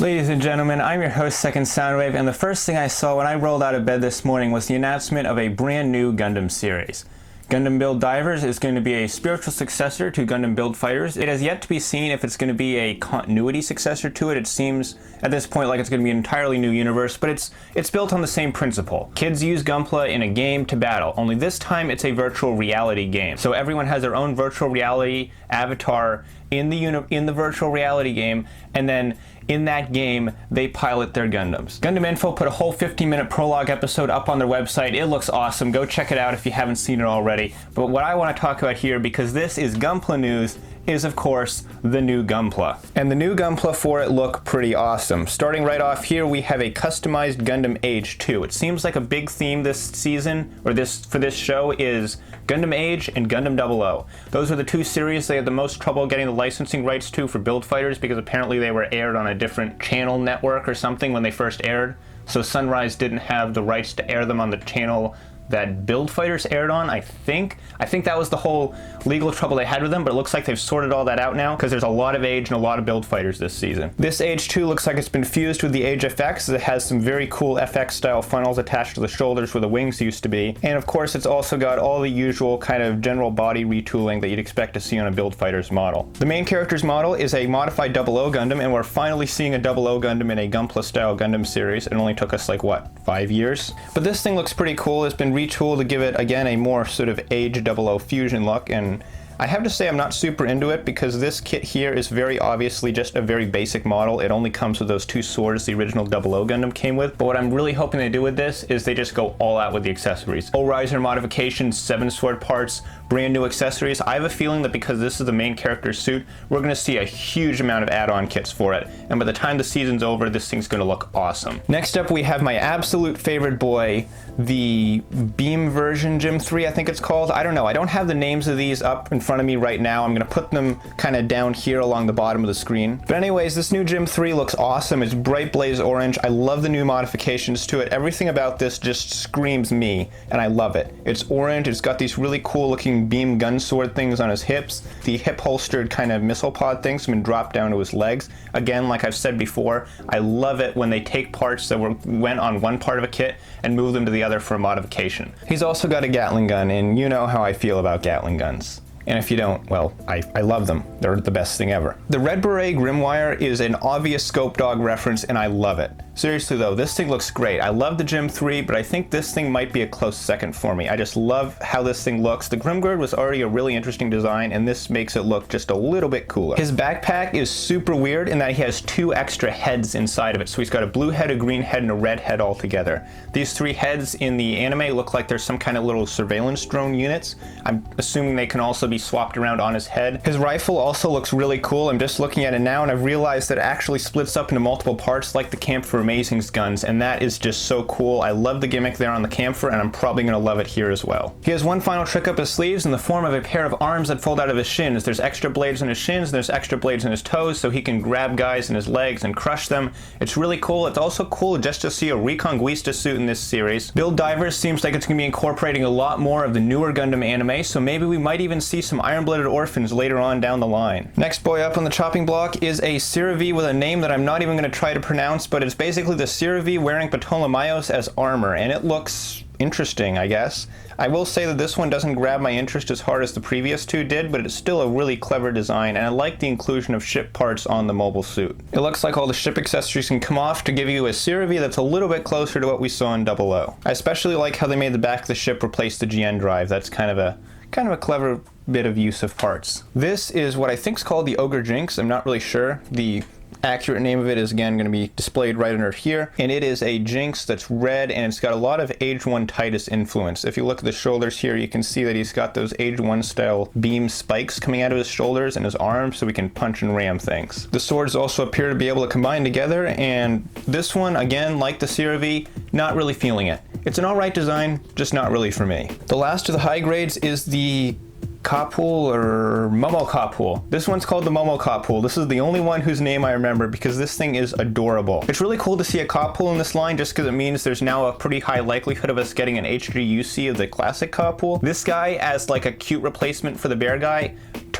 Ladies and gentlemen, I'm your host, Second Soundwave, and the first thing I saw when I rolled out of bed this morning was the announcement of a brand new Gundam series. Gundam Build Fighters is going to be a spiritual successor to Gundam Build Fighters. It has yet to be seen if it's going to be a continuity successor to it. It seems at this point like it's going to be an entirely new universe, but it's built on the same principle. Kids use Gunpla in a game to battle, only this time it's a virtual reality game. So everyone has their own virtual reality avatar in the virtual reality game, and then in that game, they pilot their Gundams. Gundam Info put a whole 15-minute prologue episode up on their website. It looks awesome. Go check it out if you haven't seen it already. But what I want to talk about here, because this is Gunpla news, is of course the new Gunpla. And the new Gunpla for it look pretty awesome. Starting right off here, we have a customized Gundam Age 2. It seems like a big theme this season, or for this show, is Gundam Age and Gundam 00. Those are the two series they had the most trouble getting the licensing rights to for Build Fighters, because apparently they were aired on a different channel network or something when they first aired. So Sunrise didn't have the rights to air them on the channel that Build Fighters aired on, I think that was the whole legal trouble they had with them, but it looks like they've sorted all that out now, because there's a lot of Age and a lot of Build Fighters this season. This Age 2 looks like it's been fused with the Age FX. It has some very cool FX style funnels attached to the shoulders where the wings used to be, and of course it's also got all the usual kind of general body retooling that you'd expect to see on a Build Fighters model. The main character's model is a modified 00 Gundam, and we're finally seeing a 00 Gundam in a Gunpla style Gundam series. It only took us like, what, 5 years? But this thing looks pretty cool. It's been retooled to give it, again, a more sort of Age 00 fusion look, and I have to say I'm not super into it because this kit here is very obviously just a very basic model. It only comes with those two swords the original 00 Gundam came with, but what I'm really hoping they do with this is they just go all out with the accessories. O-Riser modifications, 7 sword parts, brand new accessories. I have a feeling that because this is the main character's suit, we're going to see a huge amount of add-on kits for it, and by the time the season's over, this thing's going to look awesome. Next up, we have my absolute favorite boy, the Beam version Gym 3, I think it's called. I don't know. I don't have the names of these up in front of me right now. I'm going to put them kind of down here along the bottom of the screen. But anyways, this new Gym 3 looks awesome. It's bright blaze orange. I love the new modifications to it. Everything about this just screams me, and I love it. It's orange. It's got these really cool looking beam gun sword things on his hips. The hip holstered kind of missile pod things have been dropped down to his legs. Again, like I've said before, I love it when they take parts that went on one part of a kit and move them to the other for a modification. He's also got a Gatling gun, and you know how I feel about Gatling guns. And if you don't, well, I love them. They're the best thing ever. The Red Beret Grimwire is an obvious Scope Dog reference, and I love it. Seriously though, this thing looks great. I love the Gym 3, but I think this thing might be a close second for me. I just love how this thing looks. The Grimgird was already a really interesting design, and this makes it look just a little bit cooler. His backpack is super weird in that he has 2 extra heads inside of it. So he's got a blue head, a green head, and a red head all together. These 3 heads in the anime look like there's some kind of little surveillance drone units. I'm assuming they can also be swapped around on his head. His rifle also looks really cool. I'm just looking at it now, and I've realized that it actually splits up into multiple parts like the Camphor Amazing's guns, and that is just so cool. I love the gimmick there on the Camphor, and I'm probably going to love it here as well. He has one final trick up his sleeves in the form of a pair of arms that fold out of his shins. There's extra blades in his shins, and there's extra blades in his toes, so he can grab guys in his legs and crush them. It's really cool. It's also cool just to see a Reconquista suit in this series. Build Divers seems like it's going to be incorporating a lot more of the newer Gundam anime, so maybe we might even see some Iron-Blooded Orphans later on down the line. Next boy up on the chopping block is a Ceravi with a name that I'm not even going to try to pronounce, but it's basically the Ceravi wearing Ptolemaeus as armor, and it looks interesting, I guess. I will say that this one doesn't grab my interest as hard as the previous 2 did, but it's still a really clever design, and I like the inclusion of ship parts on the mobile suit. It looks like all the ship accessories can come off to give you a Ceravi that's a little bit closer to what we saw in 00. I especially like how they made the back of the ship replace the GN drive. That's kind of a clever bit of use of parts. This is what I think is called the Ogre Jinx. I'm not really sure. The accurate name of it is again going to be displayed right under here, and it is a Jinx that's red, and it's got a lot of Age 1 Titus influence. If you look at the shoulders here, you can see that he's got those Age 1 style beam spikes coming out of his shoulders and his arms, so he can punch and ram things. The swords also appear to be able to combine together, and this one, again, like the Ceravi, not really feeling it. It's an alright design, just not really for me. The last of the high grades is the Kapul or Momo Kapul. This one's called the Momo Kapul. This is the only one whose name I remember because this thing is adorable. It's really cool to see a Kapul in this line just because it means there's now a pretty high likelihood of us getting an HD UC of the classic Kapul. This guy as like a cute replacement for the bear guy,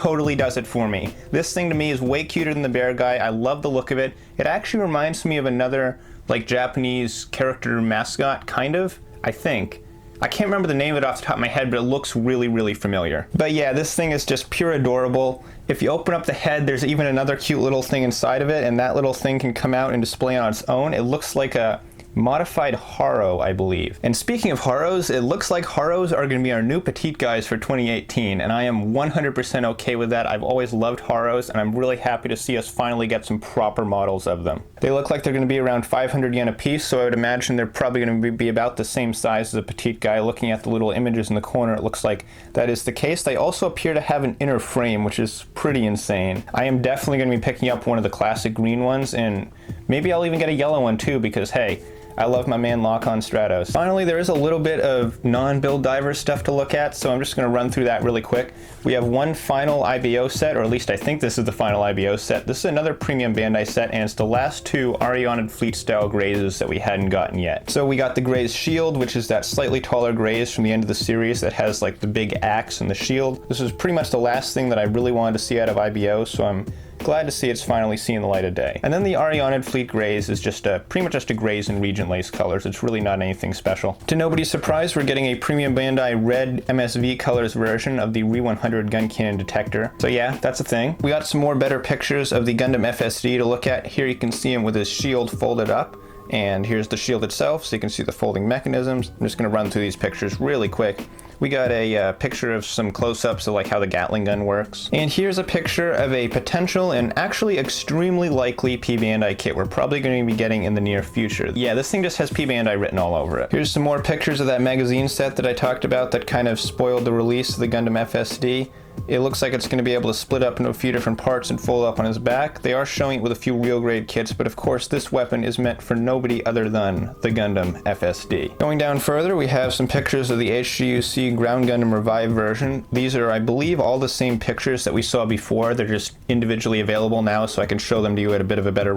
totally does it for me. This thing to me is way cuter than the bear guy. I love the look of it. It actually reminds me of another like Japanese character mascot, kind of, I think. I can't remember the name of it off the top of my head, but it looks really, really familiar. But yeah, this thing is just pure adorable. If you open up the head, there's even another cute little thing inside of it, and that little thing can come out and display on its own. It looks like a modified Haro, I believe. And speaking of Haros, it looks like Haros are going to be our new petite guys for 2018, and I am 100% okay with that. I've always loved Haros, and I'm really happy to see us finally get some proper models of them. They look like they're going to be around 500 yen a piece, so I would imagine they're probably going to be about the same size as a petite guy. Looking at the little images in the corner, it looks like that is the case. They also appear to have an inner frame, which is pretty insane. I am definitely going to be picking up one of the classic green ones, and maybe I'll even get a yellow one too, because hey, I love my man Lock-On Stratos. Finally, there is a little bit of non-Build Diver stuff to look at, so I'm just going to run through that really quick. We have one final IBO set, or at least I think this is the final IBO set. This is another premium Bandai set, and it's the last two Arionid Fleet style Grazes that we hadn't gotten yet. So we got the Graze Shield, which is that slightly taller Graze from the end of the series that has like the big axe and the shield. This is pretty much the last thing that I really wanted to see out of IBO, so I'm glad to see it's finally seeing the light of day. And then the Arionid Fleet Graze is just pretty much just a Graze in Regent Lace colors. It's really not anything special. To nobody's surprise, we're getting a premium Bandai red MSV colors version of the Re-100 gun cannon detector. So yeah, that's a thing. We got some more better pictures of the Gundam FSD to look at. Here you can see him with his shield folded up. And here's the shield itself, so you can see the folding mechanisms. I'm just going to run through these pictures really quick. We got a picture of some close-ups of like how the Gatling gun works. And here's a picture of a potential and actually extremely likely P Bandai kit we're probably going to be getting in the near future. Yeah, this thing just has P Bandai written all over it. Here's some more pictures of that magazine set that I talked about that kind of spoiled the release of the Gundam FSD. It looks like it's going to be able to split up into a few different parts and fold up on his back. They are showing it with a few real grade kits, but of course this weapon is meant for nobody other than the Gundam FSD. Going down further, we have some pictures of the HGUC Ground Gundam Revive version. These are, I believe, all the same pictures that we saw before. They're just individually available now, so I can show them to you at a bit of a better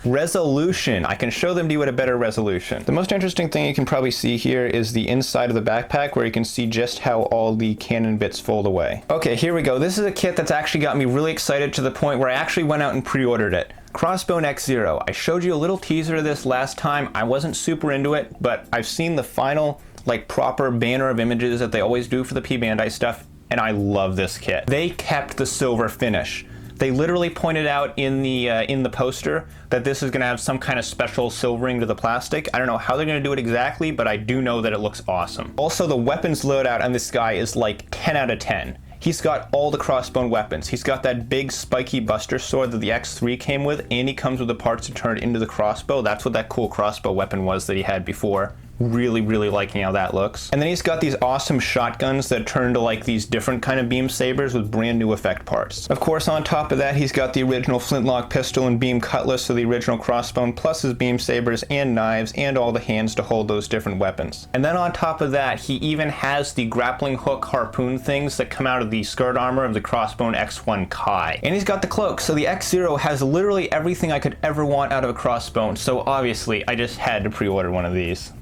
resolution. I can show them to you at a better resolution. The most interesting thing you can probably see here is the inside of the backpack, where you can see just how all the cannon bits fold away. Okay, here we go. This is a kit that's actually got me really excited to the point where I actually went out and pre-ordered it. Crossbone X0. I showed you a little teaser of this last time. I wasn't super into it, but I've seen the final, like, proper banner of images that they always do for the P Bandai stuff, and I love this kit. They kept the silver finish. They literally pointed out in the poster that this is going to have some kind of special silvering to the plastic. I don't know how they're going to do it exactly, but I do know that it looks awesome. Also, the weapons loadout on this guy is like 10 out of 10. He's got all the Crossbone weapons. He's got that big spiky buster sword that the X3 came with, and he comes with the parts to turn it into the crossbow. That's what that cool crossbow weapon was that he had before. Really, really liking how that looks. And then he's got these awesome shotguns that turn to like these different kind of beam sabers with brand new effect parts. Of course, on top of that, he's got the original flintlock pistol and beam cutlass of the original Crossbone, plus his beam sabers and knives and all the hands to hold those different weapons. And then on top of that, he even has the grappling hook harpoon things that come out of the skirt armor of the Crossbone X1 Kai. And he's got the cloak, so the X0 has literally everything I could ever want out of a Crossbone, so obviously I just had to pre-order one of these.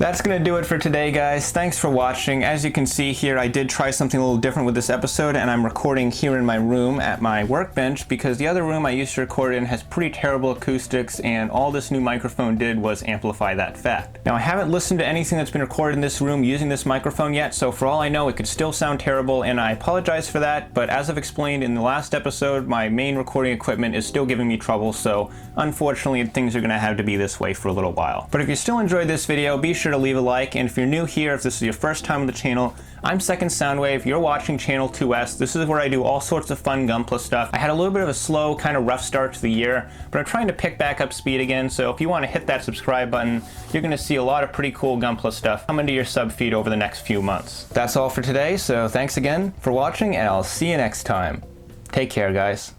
That's gonna do it for today, guys. Thanks for watching. As you can see here, I did try something a little different with this episode, and I'm recording here in my room at my workbench because the other room I used to record in has pretty terrible acoustics, and all this new microphone did was amplify that fact. Now, I haven't listened to anything that's been recorded in this room using this microphone yet, so for all I know, it could still sound terrible, and I apologize for that, but as I've explained in the last episode, my main recording equipment is still giving me trouble, so unfortunately, things are gonna have to be this way for a little while. But if you still enjoyed this video, be sure to leave a like, and if you're new here, if this is your first time on the channel, I'm Second Soundwave, you're watching Channel 2S. This is where I do all sorts of fun Gunpla stuff. I had a little bit of a slow, kind of rough start to the year, but I'm trying to pick back up speed again, so if you want to hit that subscribe button, you're going to see a lot of pretty cool Gunpla stuff coming to your sub feed over the next few months. That's all for today, so thanks again for watching, and I'll see you next time. Take care, guys.